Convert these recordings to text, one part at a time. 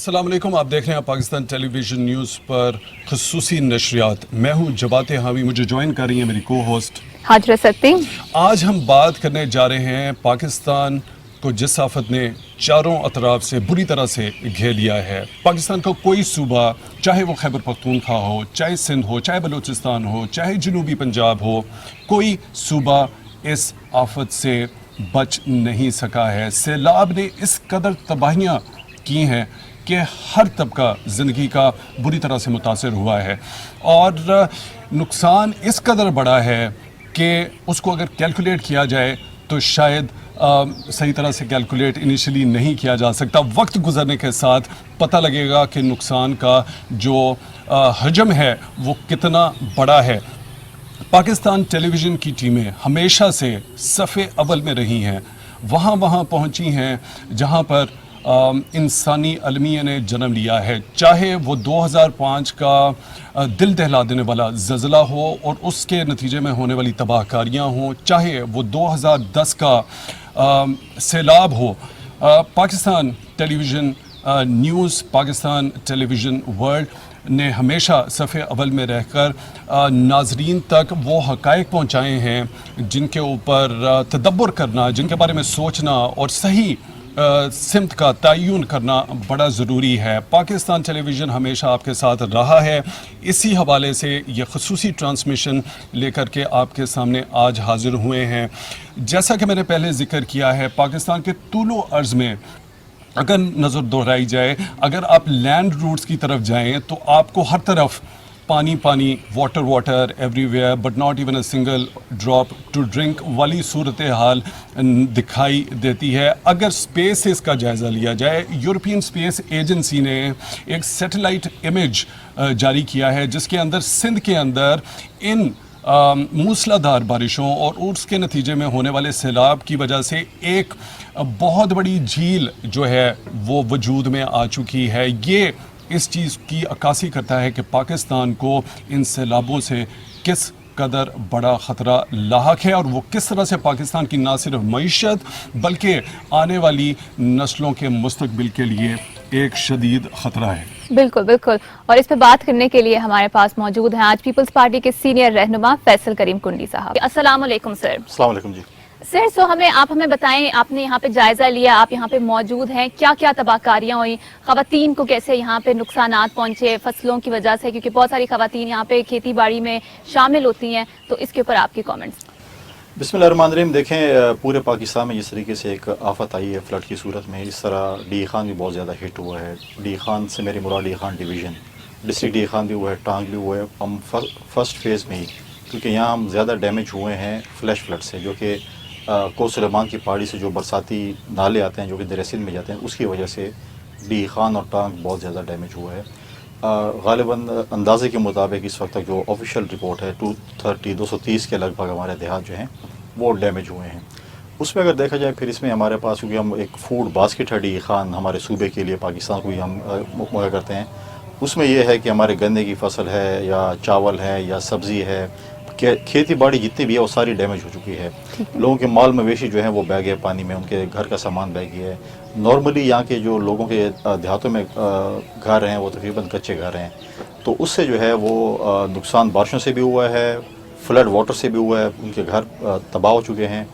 अस्सलाम वालेकुम, आप देख रहे हैं पाकिस्तान टेलीविज़न न्यूज़ पर खसूसी नशरियात। मैं हूं जबात हावी, मुझे ज्वाइन कर रही है मेरी को होस्ट हाजरा सत्ती। आज हम बात करने जा रहे हैं पाकिस्तान को जिस आफत ने चारों अतराफ से बुरी तरह से घेर लिया है। पाकिस्तान का कोई सूबा, चाहे वो खैबर पख्तूनख्वा हो, चाहे सिंध हो, चाहे बलूचिस्तान हो, चाहे जनूबी पंजाब हो, कोई सूबा इस आफत से बच नहीं सका है। सैलाब ने इस कदर तबाहियाँ की हैं कि हर तबका ज़िंदगी का बुरी तरह से मुतासर हुआ है और नुकसान इस कदर बड़ा है कि उसको अगर कैलकुलेट किया जाए तो शायद सही तरह से कैलकुलेट इनिशियली नहीं किया जा सकता। वक्त गुजरने के साथ पता लगेगा कि नुकसान का जो हजम है वो कितना बड़ा है। पाकिस्तान टेलीविज़न की टीमें हमेशा से सफ़े अव्वल में रही हैं, वहाँ पहुँची हैं जहाँ पर इंसानी अलमिया ने जन्म लिया है। चाहे वो 2005 का दिल दहला देने वाला ज़लज़ला हो और उसके नतीजे में होने वाली तबाहकारियाँ हों, चाहे वो 2010 का सैलाब हो। Pakistan television news, Pakistan television world ने हमेशा सफ़े अव्वल में रहकर नाजरीन तक वो हक़ाइक़ पहुँचाए हैं जिनके ऊपर तदब्बर करना, जिनके बारे में सोचना और सही सिमत का तयन करना बड़ा ज़रूरी है। पाकिस्तान टेलीविज़न हमेशा आपके साथ रहा है। इसी हवाले से ये खसूसी ट्रांसमिशन लेकर के आपके सामने आज हाज़िर हुए हैं। जैसा कि मैंने पहले ज़िक्र किया है, पाकिस्तान के तूलो अर्ज़ में अगर नज़र दोहराई जाए, अगर आप लैंड रूट्स की तरफ जाएँ तो आपको हर तरफ पानी पानी, water everywhere, but not even a single drop to drink वाली सूरत हाल दिखाई देती है। अगर स्पेस का जायज़ा लिया जाए, यूरोपियन स्पेस एजेंसी ने एक सैटेलाइट इमेज जारी किया है जिसके अंदर सिंध के अंदर इन मूसलाधार बारिशों और उसके नतीजे में होने वाले सैलाब की वजह से एक बहुत बड़ी झील जो है वो वजूद में आ चुकी है। ये इस चीज़ की अक्कासी करता है कि पाकिस्तान को इन सैलाबों से किस कदर बड़ा ख़तरा लाहक है और वो किस तरह से पाकिस्तान की ना सिर्फ मईशत बल्कि आने वाली नस्लों के मुस्तकबिल के लिए एक शदीद ख़तरा है। बिल्कुल बिल्कुल, और इस पे बात करने के लिए हमारे पास मौजूद हैं आज पीपल्स पार्टी के सीनियर रहनुमा फैसल करीम कुंडी साहब। अस्सलाम वालेकुम सर। अस्सलाम वालेकुम जी सर। सो आप हमें बताएं, आपने यहाँ पे जायजा लिया, आप यहाँ पे मौजूद हैं, क्या क्या तबाहकारियाँ हुई, खवातीन को कैसे यहाँ पे नुकसानात पहुँचे फसलों की वजह से, क्योंकि बहुत सारी खवातीन यहाँ पे खेती बाड़ी में शामिल होती हैं, तो इसके ऊपर आपके कमेंट्स। बिस्मिल्लाहिर्रहमानिर्रहीम। देखें, पूरे पाकिस्तान में जिस तरीके से एक आफत आई है फ्लड की सूरत में, इस तरह डी खान भी बहुत ज़्यादा हिट हुआ है। डी खान से मेरी मुराद D Khan division, district D Khan भी हुआ है, टांग भी हुआ है। हम फर्स्ट फेज़ में ही, क्योंकि यहाँ हम ज़्यादा डैमेज हुए हैं फ्लैश फ्लड से, जो कि कोसलमान की पहाड़ी से जो बरसाती नाले आते हैं जो कि दरिया सिंध में जाते हैं, उसकी वजह से डी खान और टांग बहुत ज़्यादा डैमेज हुआ है। ग़ालिबन अंदाज़े के मुताबिक इस वक्त तक जो ऑफिशियल रिपोर्ट है 230 के लगभग हमारे देहात जो हैं वो डैमेज हुए हैं। उसमें अगर देखा जाए फिर इसमें हमारे पास, क्योंकि हम एक फूड बास्केट है डी खान हमारे सूबे के लिए, पाकिस्तान को ही हम मुहैया करते हैं, उसमें यह है कि हमारे गन्ने की फसल है या चावल है या सब्ज़ी है, खेती बाड़ी जितनी भी है वो सारी डैमेज हो चुकी है। लोगों के माल मवेशी जो है वो बह गए पानी में, उनके घर का सामान बह गया है। नॉर्मली यहाँ के जो लोगों के देहातों में घर हैं वो तकरीबन कच्चे घर हैं, तो उससे जो है वो नुकसान बारिशों से भी हुआ है, फ्लड वाटर से भी हुआ है। उनके घर तबाह हो चुके हैं,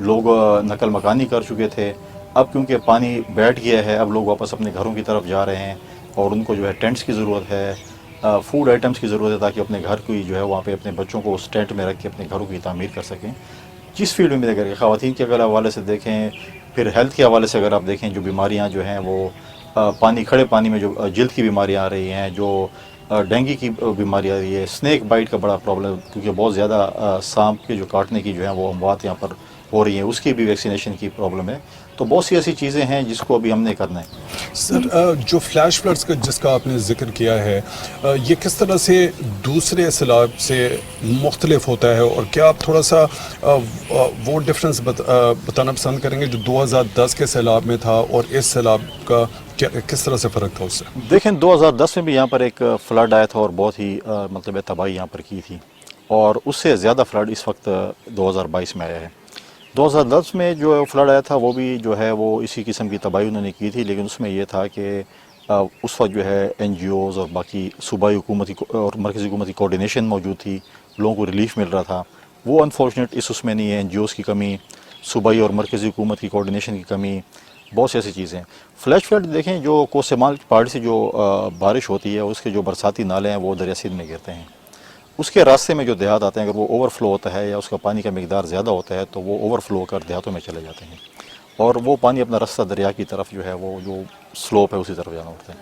लोग नकल मकानी कर चुके थे। अब क्योंकि पानी बैठ गया है, अब लोग वापस अपने घरों की तरफ जा रहे हैं और उनको जो है टेंट्स की ज़रूरत है, फूड आइटम्स की ज़रूरत है, ताकि अपने घर की जो है वहाँ पे अपने बच्चों को उस टेंट में रख के अपने घरों की तामीर कर सकें। जिस फील्ड में अगर ख़वातीन के अगर हवाले से देखें, फिर हेल्थ के हवाले से अगर आप देखें, जो बीमारियाँ जो हैं वो खड़े पानी में जो जल्द की बीमारियाँ आ रही हैं, जो डेंगू की बीमारी आ रही है, स्नैक बाइट का बड़ा प्रॉब्लम, क्योंकि बहुत ज़्यादा सांप के जो काटने की जो है वो अमवात यहाँ पर हो रही है, उसकी भी वैक्सीनेशन की प्रॉब्लम है। तो बहुत सी ऐसी चीज़ें हैं जिसको अभी हमने करना है। सर, जो फ्लैश फ्लड्स का जिसका आपने जिक्र किया है, ये किस तरह से दूसरे सैलाब से मुख्तलिफ होता है और क्या आप थोड़ा सा वो डिफरेंस बताना पसंद करेंगे जो 2010 के सैलाब में था और इस सैलाब का क्या किस तरह से फ़र्क था उससे? देखें, 2010 में भी यहाँ पर एक फ़्लड आया था और बहुत ही मतलब तबाही यहाँ पर की थी, और उससे ज़्यादा फ़्लड इस वक्त 2022 में आया है। 2010 में जो फ्लड आया था वो भी जो है वो इसी किस्म की तबाही उन्होंने की थी, लेकिन उसमें ये था कि اس وقت جو ہے NGOs اور باقی صوبائی حکومت اور مرکزی حکومت کی کوارڈینیشن موجود تھی, لوگوں کو ریلیف مل رہا تھا. وہ انفارچونیٹ اس میں نہیں ہے, NGOs کی کمی, صوبائی اور مرکزی حکومت کی کوارڈینیشن کی کمی, بہت سی ایسی چیزیں. فلیش فلڈ دیکھیں, جو کوسمال پہاڑی سے جو بارش ہوتی ہے اس کے جو برساتی نالے ہیں وہ دریا سندھ میں گرتے ہیں. اس کے راستے میں جو دیہات آتے ہیں, اگر وہ اوور فلو ہوتا ہے یا اس کا پانی کا مقدار زیادہ ہوتا ہے تو وہ اوور فلو کر دیہاتوں میں چلے جاتے ہیں, اور وہ پانی اپنا رستہ دریا کی طرف جو ہے وہ جو سلوپ ہے اسی طرف جانا ہوتا ہے.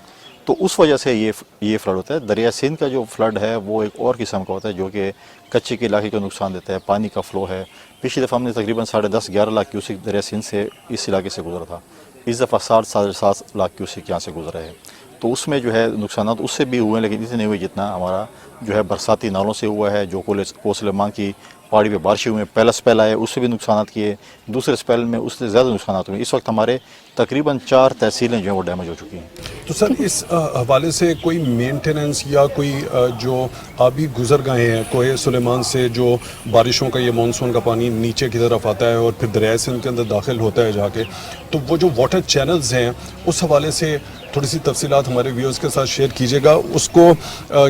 تو اس وجہ سے یہ فلڈ ہوتا ہے. دریا سندھ کا جو فلڈ ہے وہ ایک اور قسم کا ہوتا ہے جو کہ کچے کے علاقے کو نقصان دیتا ہے. پانی کا فلو ہے, پچھلی دفعہ ہم نے تقریباً 10.5-11 لاکھ کیوسک دریا سندھ سے اس علاقے سے گزرا تھا. اس دفعہ 7.5 لاکھ کیوسک یہاں سے گزرا ہے. تو اس میں جو ہے نقصانات اس سے بھی ہوئے ہیں, لیکن اتنے نہیں ہوئے جتنا ہمارا جو ہے برساتی نالوں سے ہوا ہے. جو کوسلمان کی پہاڑی پہ بارشیں ہوئے, پہلا سپیل آئے اس سے بھی نقصانات کیے, دوسرے سپیل میں اس سے زیادہ نقصانات ہوئے. اس وقت ہمارے تقریباً 4 تحصیلیں جو ہیں وہ ڈیمیج ہو چکی ہیں. تو سر اس حوالے سے کوئی مینٹیننس یا کوئی جو آبی گزر گئے ہیں کوہ سلیمان سے, جو بارشوں کا یہ مانسون کا پانی نیچے کی طرف آتا ہے اور پھر دریائے سندھ کے اندر داخل ہوتا ہے جا کے, تو وہ جو واٹر چینلز ہیں اس حوالے سے تھوڑی سی تفصیلات ہمارے ویورز کے ساتھ شیئر کیجیے گا. اس کو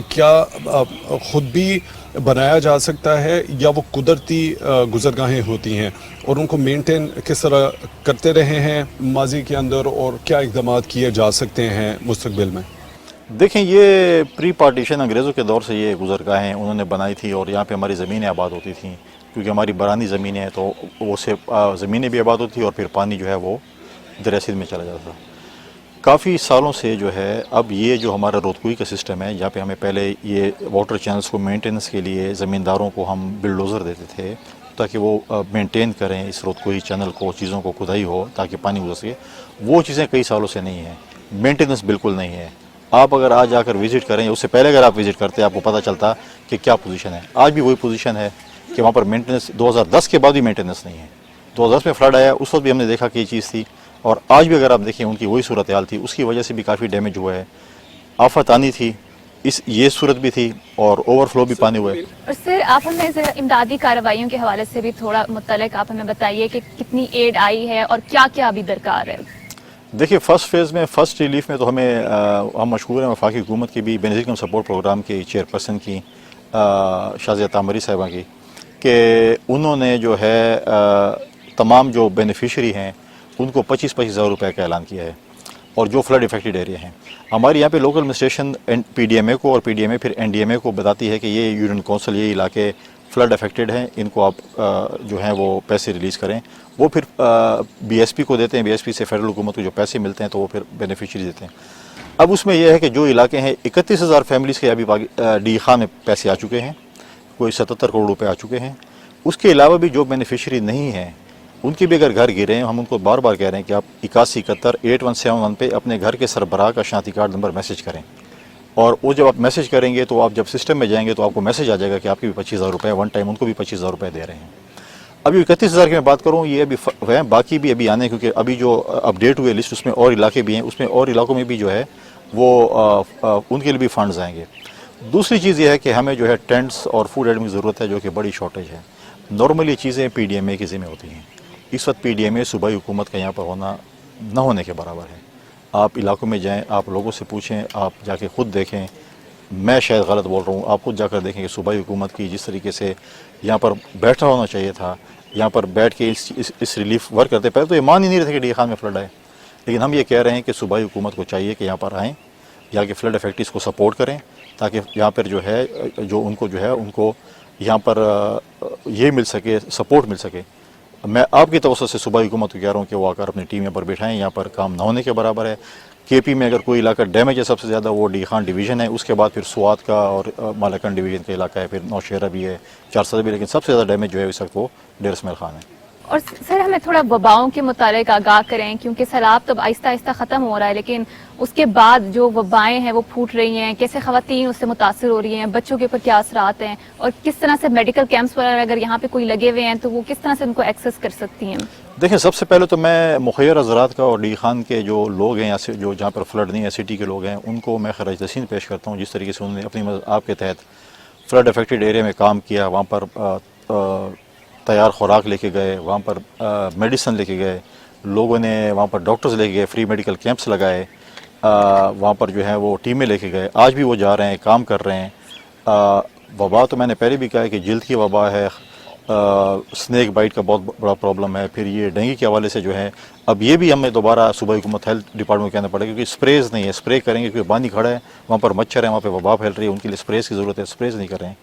کیا خود بھی بنایا جا سکتا ہے یا وہ قدرتی گزرگاہیں ہوتی ہیں, اور ان کو مینٹین کس طرح کرتے رہے ہیں ماضی کے اندر, اور کیا اقدامات کیے جا سکتے ہیں مستقبل میں؟ دیکھیں, یہ پری پارٹیشن انگریزوں کے دور سے یہ گزرگاہیں انہوں نے بنائی تھی, اور یہاں پہ ہماری زمینیں آباد ہوتی تھیں کیونکہ ہماری برانی زمینیں ہیں, تو وہ سے زمینیں بھی آباد ہوتی تھیں اور پھر پانی جو ہے وہ دریا سندھ میں چلا جاتا تھا. کافی سالوں سے جو ہے اب یہ جو ہمارا رودکوئی کا سسٹم ہے, جہاں پہ ہمیں پہلے یہ واٹر چینلز کو مینٹیننس کے لیے زمینداروں کو ہم بلڈوزر دیتے تھے تاکہ وہ مینٹین کریں اس رودکوئی چینل کو, چیزوں کو کھدائی ہو تاکہ پانی گزر سکے. وہ چیزیں کئی سالوں سے نہیں ہیں, مینٹیننس بالکل نہیں ہے. آپ اگر آج جا کر وزٹ کریں, اس سے پہلے اگر آپ وزٹ کرتے آپ کو پتہ چلتا کہ کیا پوزیشن ہے. آج بھی وہی پوزیشن ہے کہ وہاں پر مینٹیننس 2010 کے بعد بھی مینٹیننس نہیں ہے. 2010 میں فلڈ آیا, اس وقت بھی ہم نے دیکھا کہ یہ چیز تھی, اور آج بھی اگر آپ دیکھیں ان کی وہی صورتحال تھی. اس کی وجہ سے بھی کافی ڈیمیج ہوا ہے. آفت آنی تھی, یہ صورت بھی تھی, اور اوور فلو بھی پانی ہوئے. اور سر آپ ہمیں ذرا امدادی کارروائیوں کے حوالے سے بھی تھوڑا متعلق آپ ہمیں بتائیے کہ کتنی ایڈ آئی ہے اور کیا کیا ابھی درکار ہے. دیکھیے, فرسٹ فیز میں, فرسٹ ریلیف میں تو ہم مشہور ہیں وفاقی حکومت کی بھی بینظیر سپورٹ پروگرام کی چیئرپرسن کی شازیہ تامری صاحبہ کی, کہ انہوں نے جو ہے تمام جو بینیفیشری ہیں ان کو 25,000 روپے کا اعلان کیا ہے, اور جو فلڈ افیکٹڈ ایریا ہیں. ہمارے یہاں پہ لوکل ایڈمنسٹریشن PDMA کو اور PDMA پھر NDMA کو بتاتی ہے کہ یہ یونین کونسل, یہ علاقے فلڈ افیکٹڈ ہیں, ان کو آپ جو ہیں وہ پیسے ریلیز کریں. وہ پھر BSP کو دیتے ہیں, BSP سے فیڈرل حکومت کو جو پیسے ملتے ہیں تو وہ پھر بینیفیشری دیتے ہیں. اب اس میں یہ ہے کہ جو علاقے ہیں 31,000 فیملیز کے ابھی ڈی خان میں پیسے آ چکے ہیں, کوئی 77 کروڑ روپے آ چکے ہیں. اس کے علاوہ بھی جو بینیفیشری نہیں ہیں ان کے بھی اگر گھر گرے ہیں, ہم ان کو بار بار کہہ رہے ہیں کہ آپ 8171 پہ اپنے گھر کے سربراہ کا شناختی کارڈ نمبر میسج کریں, اور وہ جب آپ میسج کریں گے تو آپ جب سسٹم میں جائیں گے تو آپ کو میسج آ جائے گا کہ آپ کے بھی 25,000 روپے ون ٹائم ان کو بھی 25,000 روپے دے رہے ہیں. ابھی 31,000 کی میں بات کروں, یہ ابھی ہیں, باقی بھی ابھی آنے, کیونکہ ابھی جو اپڈیٹ ہوئے لسٹ اس میں اور علاقے بھی ہیں, اس میں اور علاقوں میں بھی جو ہے وہ ان کے لیے بھی فنڈز آئیں گے. دوسری چیز یہ ہے کہ ہمیں جو ہے ٹینٹس اور فوڈ آئٹم کی ضرورت ہے, جو کہ بڑی شارٹیج ہے. نارملی چیزیں PDMA کی ذمہ ہوتی ہیں. اس وقت PDMA صوبائی حکومت کا یہاں پر ہونا نہ ہونے کے برابر ہے. آپ علاقوں میں جائیں, آپ لوگوں سے پوچھیں, آپ جا کے خود دیکھیں. میں شاید غلط بول رہا ہوں, آپ خود جا کر دیکھیں کہ صوبائی حکومت کی جس طریقے سے یہاں پر بیٹھا ہونا چاہیے تھا, یہاں پر بیٹھ کے اس ریلیف ورک کرتے. پہلے تو یہ مان ہی نہیں رہے تھے کہ ڈی خان میں فلڈ آئے, لیکن ہم یہ کہہ رہے ہیں کہ صوبائی حکومت کو چاہیے کہ یہاں پر آئیں, یہاں کے فلڈ افیکٹیز کو سپورٹ کریں, تاکہ یہاں پر جو ہے ان کو یہاں پر یہ مل سکے, سپورٹ مل سکے. میں آپ کی توسط سے صوبائی حکومت کو کہہ رہا ہوں کہ وہ آ کر اپنی ٹیم یہاں پر بٹھائیں. یہاں پر کام نہ ہونے کے برابر ہے. KP میں اگر کوئی علاقہ ڈیمیج ہے سب سے زیادہ وہ ڈی خان ڈویژن ہے, اس کے بعد پھر سوات کا اور مالاکنڈ ڈویژن کا علاقہ ہے, پھر نوشہرہ بھی ہے, چارسدہ بھی, لیکن سب سے زیادہ ڈیمیج جو ہے اس وقت وہ ڈیر اسماعیل خان ہے. اور سر ہمیں تھوڑا وباؤں کے متعلق آگاہ کریں, کیونکہ سیلاب تو آہستہ آہستہ ختم ہو رہا ہے, لیکن اس کے بعد جو وبائیں ہیں وہ پھوٹ رہی ہیں, کیسے خواتین اس سے متاثر ہو رہی ہیں, بچوں کے اوپر کیا اثرات ہیں, اور کس طرح سے میڈیکل کیمپس وغیرہ اگر یہاں پہ کوئی لگے ہوئے ہیں تو وہ کس طرح سے ان کو ایکسیس کر سکتی ہیں؟ دیکھیں, سب سے پہلے تو میں مخیر حضرات کا اور ڈی خان کے جو لوگ ہیں جو جہاں پر فلڈ نہیں ہے, سٹی کے لوگ ہیں, ان کو میں خراج تحسین پیش کرتا ہوں. جس طریقے سے انہوں نے اپنی آپ کے تحت فلڈ افیکٹڈ ایریا میں کام کیا, وہاں پر تیار خوراک لے کے گئے, وہاں پر میڈیسن لے کے گئے, لوگوں نے وہاں پر ڈاکٹرز لے کے گئے, فری میڈیکل کیمپس لگائے. वहाँ पर जो है वो टीमें लेके गए, आज भी वो जा रहे हैं, काम कर रहे हैं। वबा तो मैंने पहले भी कहा है कि जल्द की वबा है, स्नेक बाइट का बहुत बड़ा प्रॉब्लम है, फिर ये डेंगू के हवाले से जो है अब ये भी हमें दोबारा सूबाई हुकूमत हेल्थ डिपार्टमेंट के कहना पड़ेगा, क्योंकि स्प्रेज नहीं है, स्प्रे करेंगे क्योंकि पानी खड़ा है, वहाँ पर मच्छर है, वहाँ पर वबा फैल रही है, उनके लिए स्प्रेज की ज़रूरत है, स्प्रेज नहीं कर रहे हैं।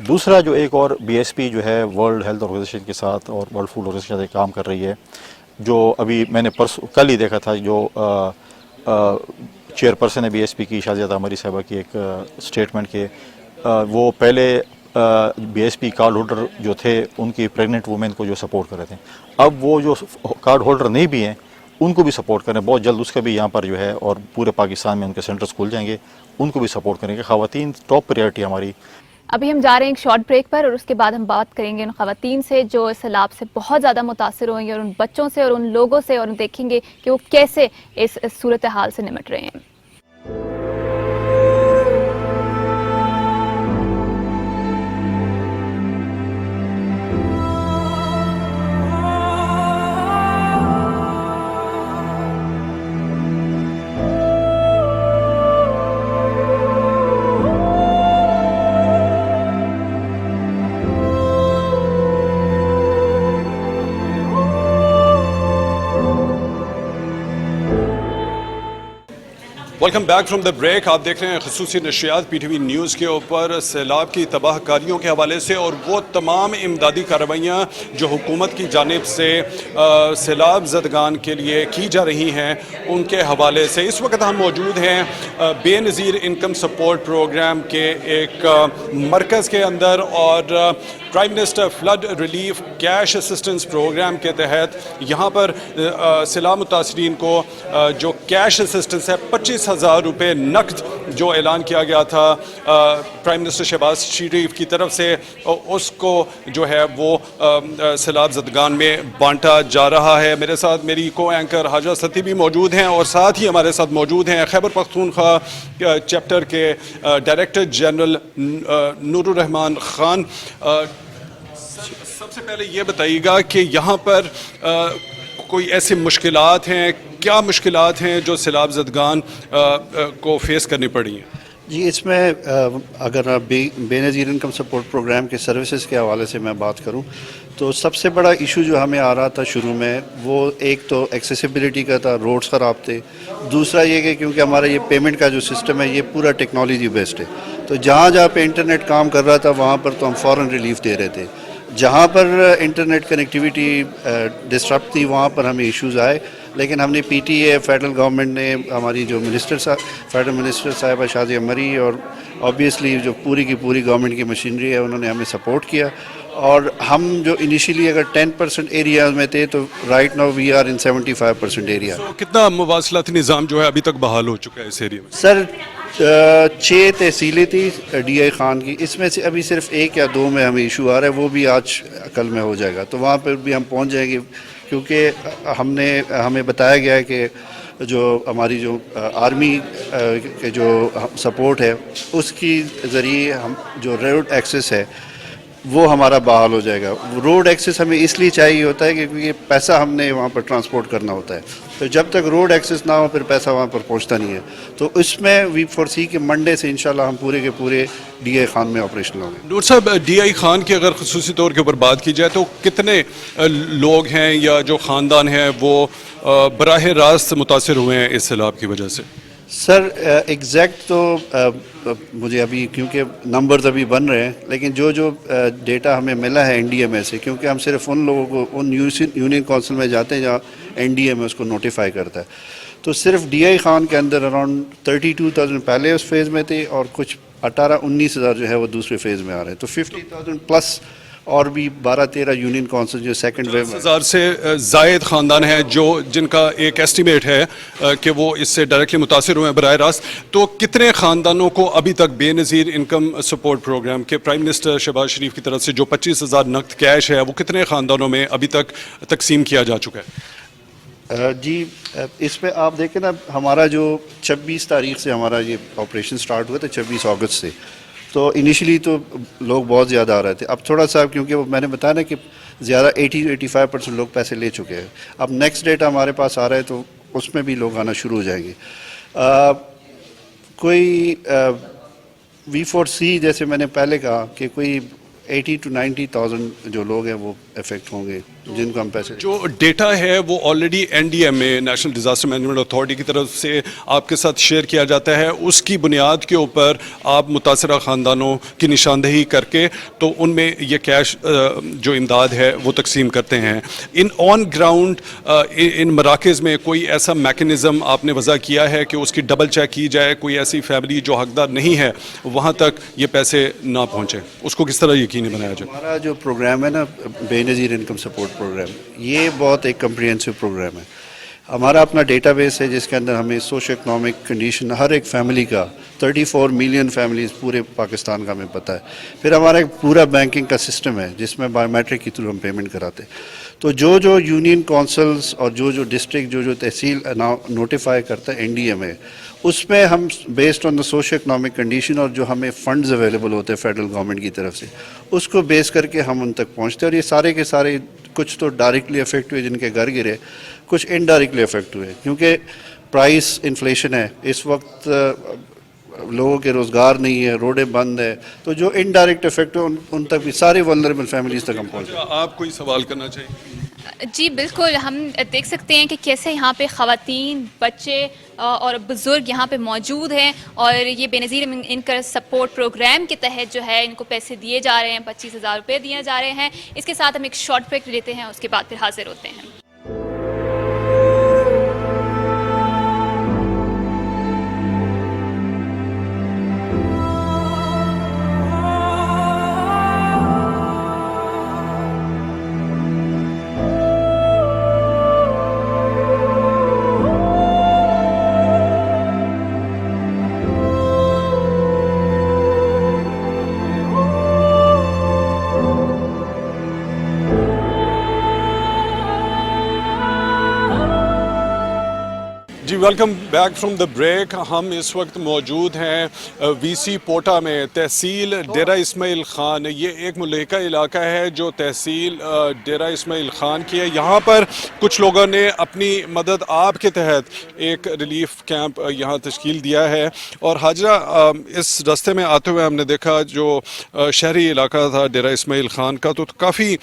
दूसरा जो एक और BSP जो है वर्ल्ड हेल्थ ऑर्गेनाइजेशन के साथ और वर्ल्ड फूड ऑर्गेनाइजेशन के साथ काम कर रही है, जो अभी मैंने कल ही देखा था, जो चेयरपर्सन है BSP की शाजिदा अमरी साहिबा की एक स्टेटमेंट के, वो पहले BSP कार्ड होल्डर जो थे उनकी प्रेग्नेंट वुमेन को जो सपोर्ट कर रहे थे, अब वो जो कार्ड होल्डर नहीं भी हैं उनको भी सपोर्ट करें, बहुत जल्द उसका भी यहाँ पर जो है और पूरे पाकिस्तान में उनके सेंटर्स खुल जाएंगे, उनको भी सपोर्ट करेंगे। ख़वातीन टॉप प्रायोरिटी हमारी। अभी हम जा रहे हैं एक शॉर्ट ब्रेक पर और उसके बाद हम बात करेंगे उन ख़वातीन से जो इस सैलाब से बहुत ज़्यादा मुतासिर हुई हैं, और उन बच्चों से और उन लोगों से, और देखेंगे कि वो कैसे इस सूरत हाल से निमट रहे हैं। Welcome back from the break. आप देख रहे हैं खसूसी नशियात PTV न्यूज़ के ऊपर सैलाब की तबाह कारियों के हवाले से और वो तमाम इमदादी कार्रवाइयाँ जो हुकूमत की जानिब से सैलाब ज़दगान के लिए की जा रही हैं उनके हवाले से। इस वक्त हम मौजूद हैं बेनज़ीर इनकम सपोर्ट प्रोग्राम के एक मरकज़ के अंदर, और prime minister flood relief cash assistance programme के तहत यहाँ पर सैलाब मुतासरीन को जो कैश असिस्टेंस है 25,000 रुपये नकद जो ऐलान किया गया था प्राइम मिनिस्टर शहबाज शरीफ की तरफ से, उसको जो है वो सैलाब ज़दगान में बांटा जा रहा है। मेरे साथ मेरी को एंकर हाजा सती भी मौजूद हैं, और साथ ही हमारे साथ मौजूद हैं खैबर पख्तूनख्वा चैप्टर के डायरेक्टर जनरल नूरुर रहमान ख़ान। सबसे पहले ये बताइएगा कि यहाँ पर कोई ऐसी मुश्किलात हैं, क्या मुश्किलात हैं जो सैलाब ज़दगान को फेस करनी पड़ी हैं? जी, इसमें अगर आप बेनज़ीर इनकम सपोर्ट प्रोग्राम के सर्विसेज के हवाले से मैं बात करूं तो सबसे बड़ा इशू जो हमें आ रहा था शुरू में, वो एक तो एक्सेसिबिलिटी का था, रोड्स ख़राब थे। दूसरा ये कि क्योंकि हमारा ये पेमेंट का जो सिस्टम है ये पूरा टेक्नोलॉजी बेस्ड है, तो जहाँ जहाँ पे इंटरनेट काम कर रहा था वहाँ पर तो हम फ़ौरन रिलीफ दे रहे थे। जहाँ पर इंटरनेट कनेक्टिविटी डिस्टर्ब थी वहाँ पर हमें इश्यूज़ आए, लेकिन हमने PTA फेडरल गवर्नमेंट ने, हमारी जो फेडरल मिनिस्टर साहिबा शाजिया मरी, और ऑब्वियसली जो पूरी की पूरी गवर्नमेंट की मशीनरी है उन्होंने हमें सपोर्ट किया। और हम जो इनिशियली अगर 10% एरियाज़ में थे तो right now we are in 75% area. तो कितना मुवासलाती निज़ाम जो है अभी तक बहाल हो चुका है इस एरिया में? सर 6 तहसीलें थी DI खान की, इसमें से अभी सिर्फ 1 या 2 में हमें इशू आ रहा है, वो भी आज कल में हो जाएगा, तो वहाँ पर भी हम पहुँच जाएंगे, क्योंकि हमें बताया गया है कि जो हमारी जो आर्मी के जो सपोर्ट है उसकी ज़रिए हम जो रोड एक्सेस है वो हमारा बहाल हो जाएगा। रोड एक्सेस हमें इसलिए चाहिए होता है क्योंकि पैसा हमने वहाँ पर ट्रांसपोर्ट करना होता है, तो जब तक रोड एक्सेस ना हो फिर पैसा वहाँ पर पहुँचता नहीं है। तो इसमें वी फोरसी कि मंडे से इंशाल्लाह हम पूरे के पूरे DI खान में ऑपरेशन होंगे। नूर साहब, DI खान की अगर खसूसी तौर के ऊपर बात की जाए तो कितने लोग हैं या जो ख़ानदान हैं वो बराह रास्त मुतासिर हुए हैं इस सैलाब की वजह से? सर एग्जैक्ट तो मुझे अभी, क्योंकि नंबर्स अभी बन रहे हैं, लेकिन जो डेटा हमें मिला है NDA से, क्योंकि हम सिर्फ उन लोगों को उन यूनियन काउंसिल में जाते हैं जहाँ NDA उसको नोटिफाई करता है, तो सिर्फ DI खान के अंदर अराउंड 32,000 पहले उस फेज़ में थे और कुछ 18-19,000 जो है वो दूसरे फेज़ में आ रहे हैं, तो 50,000 प्लस और भी 12-13 यूनियन काउंसिल जो सेकंड वेव में 10,000 से ज़ायद ख़ानदान हैं जिनका एक एस्टिमेट है कि वो इससे डायरेक्टली मुतासिर हुए हैं बराह रास्त। तो कितने ख़ानदानों को अभी तक बेनज़ीर इनकम सपोर्ट प्रोग्राम के प्राइम मिनिस्टर शहबाज शरीफ की तरफ से जो 25,000 नकद कैश है वो कितने ख़ानदानों में अभी तक तकसीम किया जा चुका है? जी, इसमें आप देखें ना, हमारा जो 26 तारीख से हमारा ये ऑपरेशन स्टार्ट हुआ था 26 अगस्त से, तो इनिशियली तो लोग बहुत ज़्यादा आ रहे थे। अब थोड़ा सा, क्योंकि वो मैंने बताया ना कि ज़्यादा 80-85% लोग पैसे ले चुके हैं, अब नेक्स्ट डेटा हमारे पास आ रहा है तो उसमें भी लोग आना शुरू हो जाएंगे। कोई V4C जैसे मैंने पहले कहा कि कोई 80 to 90,000 जो लोग हैं वो इफेक्ट होंगे जिनको हम पैसे जो डेटा है वो already NDMA national disaster management authority की तरफ से आपके साथ शेयर किया जाता है, उसकी बुनियाद के ऊपर आप मुतासरा ख़ानदानों की निशानदही करके तो उनमें ये कैश जो इमदाद है वो तकसीम करते हैं। इन ऑन ग्राउंड इन मराकज़ में कोई ऐसा मैकेनिज़्म आपने वज़ा किया है कि उसकी डबल चेक की जाए, कोई ऐसी फैमिली जो हकदार नहीं है वहाँ तक ये पैसे ना पहुँचे, उसको किस तरह यकीनी बनाया जाए? हमारा जो प्रोग्राम है ना बेनज़ीर इनकम सपोर्ट प्रोग्राम, ये बहुत एक कम्प्रिहेंसिव प्रोग्राम है। हमारा अपना डेटाबेस है जिसके अंदर हमें सोशो इकनॉमिक कंडीशन हर एक फैमिली का 34 मिलियन फैमिलीज़ पूरे पाकिस्तान का हमें पता है। फिर हमारा एक पूरा बैंकिंग का सिस्टम है जिसमें बायोमेट्रिक के थ्रू हम पेमेंट कराते हैं। तो जो जो यूनियन काउंसिल्स और जो जो डिस्ट्रिक्ट जो जो तहसील नोटिफाई करता है NDMA, उसमें हम based on the socio economic condition और जो हमें फंड्स अवेलेबल होते हैं फेडरल गवर्नमेंट की तरफ से, उसको बेस करके हम उन तक पहुंचते हैं। और ये सारे के सारे कुछ तो डायरेक्टली अफेक्ट हुए जिनके घर गिरे, कुछ इनडायरेक्टली अफेक्ट हुए क्योंकि प्राइस इन्फ्लेशन है इस वक्त, लोगों के रोज़गार नहीं है, रोडें बंद है, तो जो इनडायरेक्ट इफेक्ट है उन तक भी सारे वल्नरेबल फैमिलीज़ तक हम पहुँचे। आप कोई सवाल करना चाहिए? जी बिल्कुल, हम देख सकते हैं कि कैसे यहाँ पे ख़वातीन, बच्चे और बुज़ुर्ग यहाँ पे मौजूद हैं और ये बेनज़ीर इनका सपोर्ट प्रोग्राम के तहत जो है इनको पैसे दिए जा रहे हैं, 25,000 रुपये दिए जा रहे हैं। इसके साथ हम एक शॉर्ट ब्रेक लेते हैं, उसके बाद फिर हाजिर होते हैं। जी welcome back from the break. हम इस वक्त मौजूद हैं VC पोटा में, तहसील डेरा इस्माइल ख़ान। ये एक मुल्हिका इलाका है जो तहसील डेरा इस्माइल ख़ान की है। यहाँ पर कुछ लोगों ने अपनी मदद आप के तहत एक रिलीफ कैंप यहाँ तश्कील दिया है। और हाजरा, इस रास्ते में आते हुए हमने देखा जो शहरी इलाका था डेरा इस्माइल ख़ान का, तो काफ़ी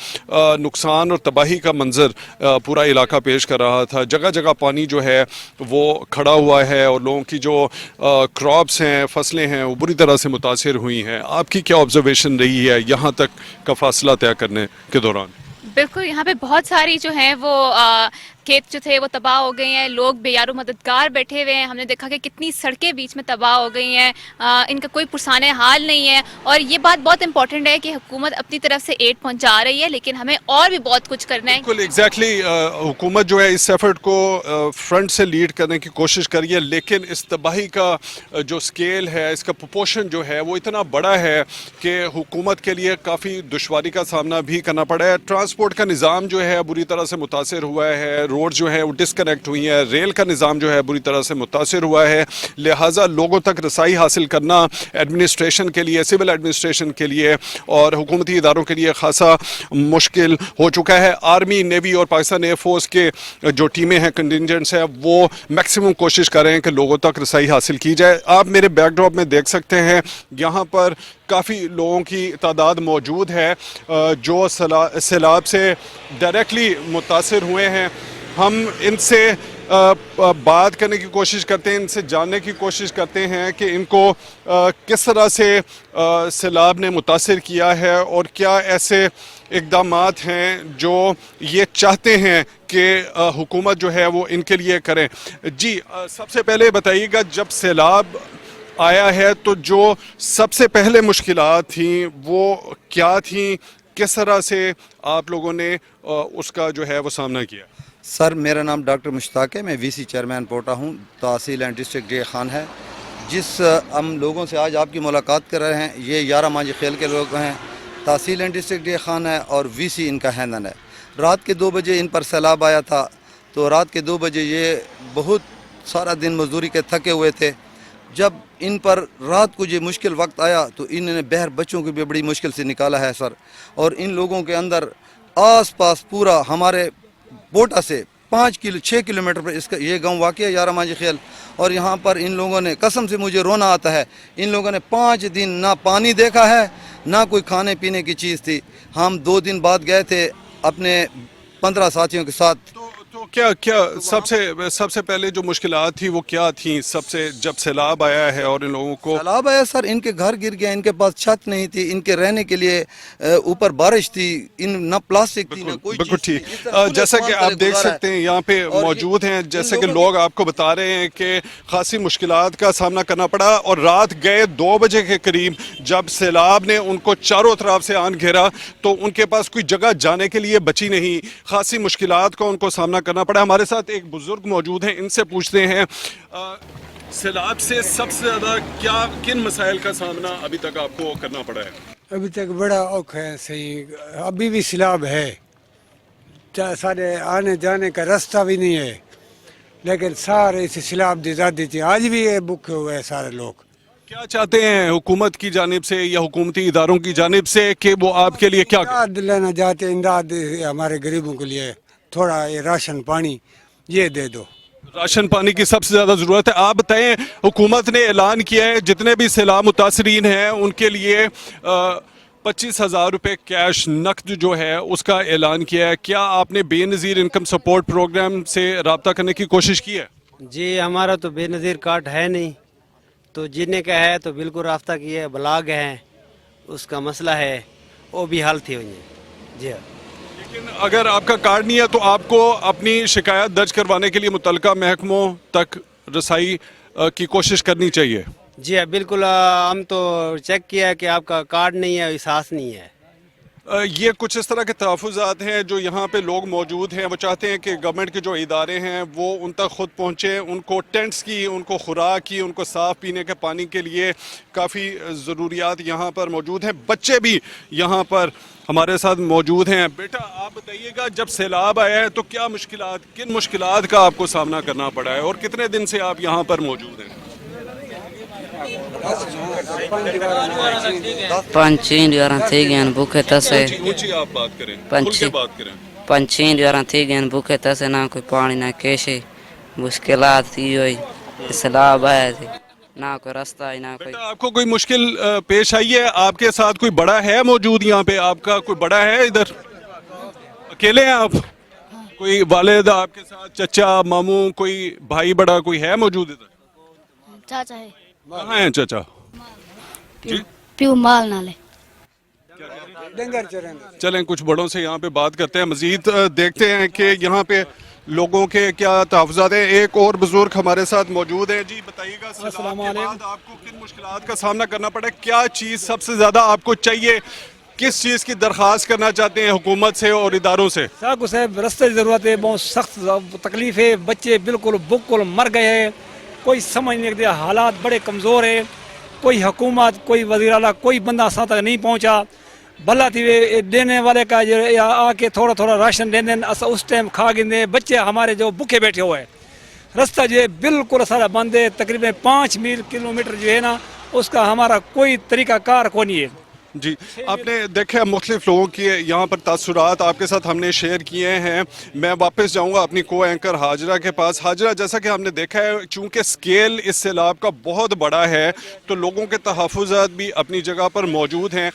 नुकसान और तबाही का मंजर पूरा इलाका पेश कर रहा था। जगह जगह पानी जो है वो खड़ा हुआ है और लोगों की जो क्रॉप्स हैं, फसलें हैं, वो बुरी तरह से मुतासिर हुई हैं। आपकी क्या ऑब्जर्वेशन रही है यहाँ तक का फासला तय करने के दौरान? बिल्कुल, यहाँ पे बहुत सारी जो है वो खेत जो थे वो तबाह हो गए हैं, लोग बेयारो मददगार बैठे हुए हैं। हमने देखा कि कितनी सड़कें बीच में तबाह हो गई हैं, इनका कोई पुरसाने हाल नहीं है। और ये बात बहुत इंपॉर्टेंट है कि हुकूमत अपनी तरफ से एड पहुंचा रही है, लेकिन हमें और भी बहुत कुछ करना है। बिल्कुल एग्जैक्टली, हुकूमत जो है इस एफर्ट को फ्रंट से लीड करने की कोशिश कर रही है, लेकिन इस तबाही का जो स्केल है, इसका प्रोपोर्शन जो है वो इतना बड़ा है कि हुकूमत के लिए काफ़ी दुश्वारी का सामना भी करना पड़ा है। ट्रांसपोर्ट का निज़ाम जो है बुरी तरह से मुतासिर हुआ है, रोड जो है वो डिस्कनेक्ट हुई है, रेल का निज़ाम जो है बुरी तरह से मुतासिर हुआ है। लिहाजा लोगों तक रसाई हासिल करना एडमिनिस्ट्रेशन के लिए, सिविल एडमिनिस्ट्रेशन के लिए और हुकूमती इदारों के लिए खासा मुश्किल हो चुका है। आर्मी, नेवी और पाकिस्तान एयरफोर्स के जो टीमें हैं, कंटिंजेंट्स हैं, वो मैक्सिमम कोशिश कर रहे हैं कि लोगों तक रसाई हासिल की जाए। आप मेरे बैकड्रॉप में देख सकते हैं यहाँ पर काफ़ी लोगों की तादाद मौजूद है जो सैलाब से डायरेक्टली मुतासिर हुए हैं। हम इनसे बात करने की कोशिश करते हैं, इनसे जानने की कोशिश करते हैं कि इनको किस तरह से सैलाब ने मुतासिर किया है और क्या ऐसे इक़दामात हैं जो ये चाहते हैं कि हुकूमत जो है वो इनके लिए करें। जी सबसे पहले बताइएगा, जब सैलाब आया है तो जो सबसे पहले मुश्किलात थी वो क्या थी, किस तरह से आप लोगों ने उसका जो है वो सामना किया? सर, मेरा नाम डॉक्टर मुश्ताक है, मैं VC चेयरमैन पोटा हूँ। तहसील एंड डिस्ट्रिक्ट डे खान है। जिस हम लोगों से आज आपकी मुलाकात कर रहे हैं, ये 11 मांझी खेल के लोग हैं। तहसील एंड डिस्ट्रिक्ट डे खान है और VC इनका हैंदन है। रात के 2 बजे इन पर सैलाब आया था, तो रात के 2 बजे ये बहुत सारा दिन मजदूरी के थके हुए थे। जब इन पर रात को ये मुश्किल वक्त आया तो इन्होंने बहर बच्चों को भी बड़ी मुश्किल से निकाला है सर। और इन लोगों के अंदर आस पास पूरा हमारे पोटा से 6 کلومیٹر پر اس کا یہ گاؤں واقع ہے یارہ مانجی خیل. اور یہاں پر ان لوگوں نے قسم سے مجھے رونا آتا ہے, ان لوگوں نے 5 دن نہ پانی دیکھا ہے نہ کوئی کھانے پینے کی چیز تھی. ہم 2 دن بعد گئے تھے اپنے 15 ساتھیوں کے ساتھ. تو کیا سب سے پہلے جو مشکلات تھی وہ کیا تھیں؟ سب سے جب سیلاب آیا ہے اور ان لوگوں کو سیلاب آیا سر, ان کے گھر گر گیا, ان کے پاس چھت نہیں تھی, ان کے رہنے کے لیے اوپر بارش تھی, نہ پلاسٹک تھی نہ کوئی بالکل چیز ٹھیک. تھی. اس طرح جیسا کہ پورے آپ دیکھ گزارا ہے. سکتے ہیں یہاں پہ اور موجود ہیں, جیسے کہ ان لوگ آپ کو بتا رہے ہیں کہ خاصی مشکلات کا سامنا کرنا پڑا, اور رات گئے 2 بجے کے قریب جب سیلاب نے ان کو چاروں طرف سے آن گھیرا تو ان کے پاس کوئی جگہ جانے کے لیے بچی نہیں, خاصی مشکلات کا ان کو سامنا کرنا پڑا. ہمارے ساتھ ایک بزرگ موجود ہیں, ان سے پوچھتے ہیں سیلاب سے سب سے زیادہ کن مسائل کا سامنا ابھی تک آپ کو کرنا پڑا ہے؟ ابھی تک بڑا اوکھ ہے, صحیح ابھی بھی سیلاب ہے, سارے آنے جانے کا راستہ بھی نہیں ہے, لیکن سارے اس سیلاب دی زیادہ تھی, آج بھی یہ بکھے ہوئے ہیں سارے لوگ. کیا چاہتے ہیں حکومت کی جانب سے یا حکومتی اداروں کی جانب سے کہ وہ آپ کے لیے کیا کریں؟ امداد لینا چاہتے ہیں, امداد ہمارے غریبوں کے لیے تھوڑا یہ راشن پانی یہ دے دو. راشن پانی کی سب سے زیادہ ضرورت ہے. آپ بتائیں, حکومت نے اعلان کیا ہے جتنے بھی سیلاب متاثرین ہیں ان کے لیے 25,000 روپے کیش نقد جو ہے اس کا اعلان کیا ہے. کیا آپ نے بے نظیر انکم سپورٹ پروگرام سے رابطہ کرنے کی کوشش کی ہے؟ جی ہمارا تو بے نظیر کارڈ ہے نہیں, تو جنہیں کا ہے تو بالکل رابطہ کیے, بلاگ ہیں اس کا مسئلہ ہے, وہ بھی حل تھی ہوئی. جی ہاں, لیکن اگر آپ کا کارڈ نہیں ہے تو آپ کو اپنی شکایت درج کروانے کے لیے متعلقہ محکموں تک رسائی کی کوشش کرنی چاہیے. جی ہاں بالکل, ہم تو چیک کیا ہے کہ آپ کا کارڈ نہیں ہے, احساس نہیں ہے. یہ کچھ اس طرح کے تحفظات ہیں جو یہاں پہ لوگ موجود ہیں, وہ چاہتے ہیں کہ گورنمنٹ کے جو ادارے ہیں وہ ان تک خود پہنچیں, ان کو ٹینٹس کی, ان کو خوراک کی, ان کو صاف پینے کے پانی کے لیے کافی ضروریات یہاں پر موجود ہیں. بچے بھی یہاں پر ہمارے ساتھ موجود ہیں. بیٹا آپ بتائیے گا, جب سیلاب آیا ہے تو کیا مشکلات, کن مشکلات کا آپ کو سامنا کرنا پڑا ہے اور کتنے دن سے آپ یہاں پر موجود ہیں؟ 5 ڈیوراں تھی گئے بھوکے تسے, اونچی آپ بات کریں, کھل کے بات کریں. 5 ڈیوراں تھی گئے بھوکے تسے, نہ کوئی پانی نہ کیشے, مشکلات تھی ہوئی, سیلاب آیا تھی, نہ کوئی راستہ نہ کوئی. بیٹا آپ کو کوئی مشکل پیش آئی ہے؟ آپ کے ساتھ کوئی بڑا ہے موجود یہاں پہ؟ آپ کا کوئی بڑا ہے ادھر؟ اکیلے ہیں آپ؟ کوئی والد آپ کے ساتھ, چچا, ماموں, کوئی بھائی بڑا کوئی ہے موجود ادھر؟ چاچا ہے, کہاں ہیں چچا؟ پیو مال نالے. ڈنگر چرن چلیں کچھ بڑوں سے یہاں پہ بات کرتے ہیں, مزید دیکھتے ہیں کہ یہاں پہ لوگوں کے کیا تحفظات ہیں. ایک اور بزرگ ہمارے ساتھ موجود ہیں. جی بتائیے گا, سیلاب کے بعد آپ کو کن مشکلات کا سامنا کرنا پڑا, کیا چیز سب سے زیادہ آپ کو چاہیے, کس چیز کی درخواست کرنا چاہتے ہیں حکومت سے اور اداروں سے؟ صاحب صاحب رستے کی ضرورت ہے, بہت سخت تکلیف ہے, بچے بالکل مر گئے ہیں, کوئی سمجھ نہیں رکھتے, حالات بڑے کمزور ہیں. کوئی حکومت, کوئی وزیر اعلیٰ, کوئی بندہ ساتھ تک نہیں پہنچا. بھلا تھی دینے والے کا آ کے تھوڑا راشن دے دیں, اس ٹائم کھا گندے. بچے ہمارے جو بھوکے بیٹھے ہوئے ہیں, رستہ جو ہے بالکل سارا بند ہے. تقریباً 5 کلومیٹر جو ہے نا, اس کا ہمارا کوئی طریقہ کار کو نہیں ہے. جی آپ نے دیکھا مختلف لوگوں کی یہاں پر تاثرات آپ کے ساتھ ہم نے شیئر کیے ہیں. میں واپس جاؤں گا اپنی کو اینکر ہاجرہ کے پاس. ہاجرہ, جیسا کہ ہم نے دیکھا ہے چونکہ سکیل اس سیلاب کا بہت بڑا ہے تو لوگوں کے تحفظات بھی اپنی جگہ پر موجود ہیں.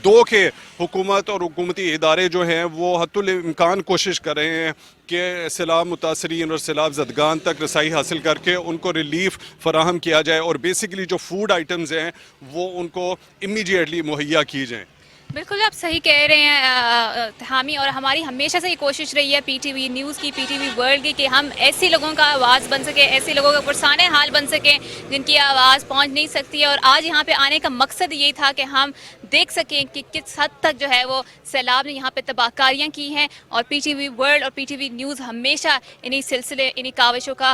دو کہ حکومت اور حکومتی ادارے جو ہیں وہ حتی الامکان کوشش کر رہے ہیں کہ سیلاب متاثرین اور سیلاب زدگان تک رسائی حاصل کر کے ان کو ریلیف فراہم کیا جائے اور بیسیکلی جو فوڈ آئٹمز ہیں وہ ان کو امیڈیٹلی مہیا کی جائیں. بالکل آپ صحیح کہہ رہے ہیں حامی, اور ہماری ہمیشہ سے یہ کوشش رہی ہے پی ٹی وی نیوز کی, پی ٹی وی ورلڈ کی, کہ ہم ایسے لوگوں کا آواز بن سکیں, ایسے لوگوں کا پرسانہ حال بن سکیں جن کی آواز پہنچ نہیں سکتی ہے. اور آج یہاں پہ آنے کا مقصد یہی تھا کہ ہم دیکھ سکیں کہ کس حد تک جو ہے وہ سیلاب نے یہاں پہ تباہ کاریاں کی ہیں. اور پی ٹی وی ورلڈ اور پی ٹی وی نیوز ہمیشہ انہی سلسلے, انہی کاوشوں کا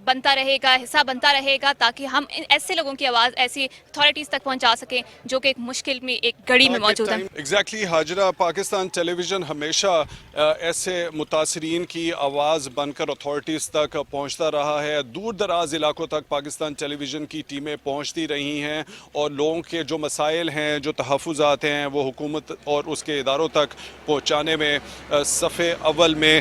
بنتا رہے گا, حصہ بنتا رہے گا, تاکہ ہم ایسے لوگوں کی آواز ایسی اتھارٹیز تک پہنچا سکیں جو کہ ایک مشکل میں ایک گڑی میں موجود ہیں. ایگزیکٹلی ہاجرہ, پاکستان ٹیلی ویژن ہمیشہ ایسے متاثرین کی آواز بن کر اتھارٹیز تک پہنچتا رہا ہے. دور دراز علاقوں تک پاکستان ٹیلی ویژن کی ٹیمیں پہنچتی رہی ہیں اور لوگوں کے جو مسائل ہیں ہیں, جو تحفظات ہیں وہ حکومت اور اس کے اداروں تک پہنچانے میں صفِ اول میں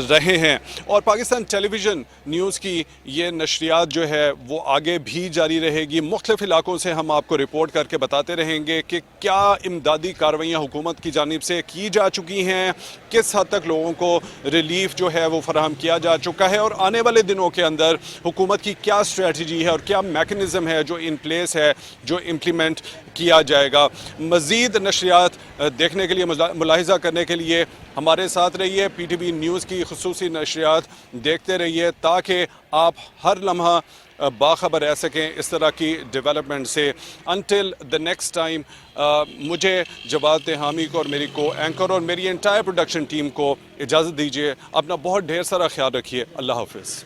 رہے ہیں. اور پاکستان ٹیلی ویژن نیوز کی یہ نشریات جو ہے وہ آگے بھی جاری رہے گی. مختلف علاقوں سے ہم آپ کو رپورٹ کر کے بتاتے رہیں گے کہ کیا امدادی کارروائیاں حکومت کی جانب سے کی جا چکی ہیں, کس حد تک لوگوں کو ریلیف جو ہے وہ فراہم کیا جا چکا ہے, اور آنے والے دنوں کے اندر حکومت کی کیا اسٹریٹجی ہے اور کیا میکنزم ہے جو ان پلیس ہے, جو امپلیمنٹ کیا جائے گا. مزید نشریات دیکھنے کے لیے, ملاحظہ کرنے کے لیے ہمارے ساتھ رہیے. پی ٹی وی نیوز کی خصوصی نشریات دیکھتے رہیے تاکہ آپ ہر لمحہ باخبر رہ سکیں اس طرح کی ڈیولپمنٹ سے. انٹل دا نیکسٹ ٹائم, مجھے جواد تہامی کو اور میری کو اینکر اور میری انٹائر پروڈکشن ٹیم کو اجازت دیجیے. اپنا بہت ڈھیر سارا خیال رکھیے. اللہ حافظ.